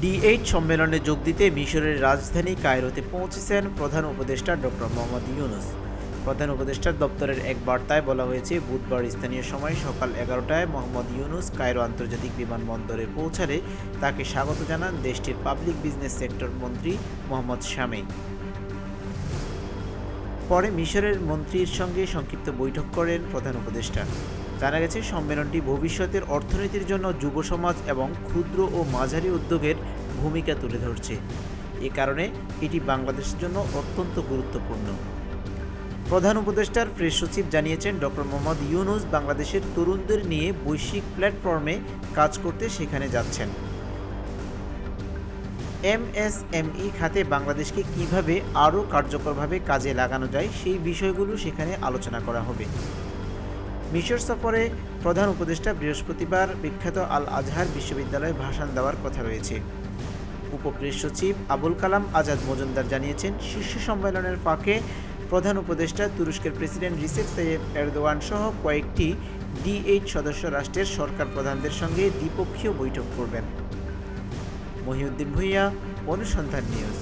D8 সম্মেলনে যোগ দিতে মিশরের রাজধানী কায়রোতে পৌঁছেছেন প্রধান উপদেষ্টা ডক্টর মোহাম্মদ ইউনূস। প্রধান উপদেষ্টার দপ্তরের এক বার্তায় বলা হয়েছে, বুধবার স্থানীয় সময় সকাল 11টায় মোহাম্মদ ইউনূস কায়রো আন্তর্জাতিক বিমানবন্দরে পৌঁছালে তাকে স্বাগত জানান দেশটির পাবলিক বিজনেস সেক্টর মন্ত্রী মোহাম্মদ শামেই। পরে মিশরের মন্ত্রীর সঙ্গে সংক্ষিপ্ত বৈঠক করেন প্রধান উপদেষ্টা। জানা গেছে, সম্মেলনটি ভবিষ্যতের অর্থনীতির জন্য যুব সমাজ এবং ক্ষুদ্র ও মাঝারি উদ্যোগের ভূমিকা তুলে ধরছে। এ কারণে এটি বাংলাদেশের জন্য অত্যন্ত গুরুত্বপূর্ণ। প্রধান উপদেষ্টার প্রেস সচিব জানিয়েছেন, ডক্টর মোহাম্মদ ইউনূস বাংলাদেশের তরুণদের নিয়ে বৈশ্বিক প্ল্যাটফর্মে কাজ করতে সেখানে যাচ্ছেন। MSME খাতে বাংলাদেশকে কিভাবে আরও কার্যকরভাবে কাজে লাগানো যায় সেই বিষয়গুলো সেখানে আলোচনা করা হবে। মিশর সফরে প্রধান উপদেষ্টা বৃহস্পতিবার বিখ্যাত আল আজহার বিশ্ববিদ্যালয়ে ভাষণ দেওয়ার কথা রয়েছে। উপপ্রেস সচিব আবুল কালাম আজাদ মজুমদার জানিয়েছেন, শীর্ষ সম্মেলনের ফাঁকে প্রধান উপদেষ্টা তুরস্কের প্রেসিডেন্ট রিসেপ তাইয়েপ এরদোয়ান সহ কয়েকটি D8 সদস্য রাষ্ট্রের সরকার প্রধানদের সঙ্গে দ্বিপক্ষীয় বৈঠক করবেন। মহিউদ্দিন ভূঁইয়া, অনুসন্ধান নিউজ।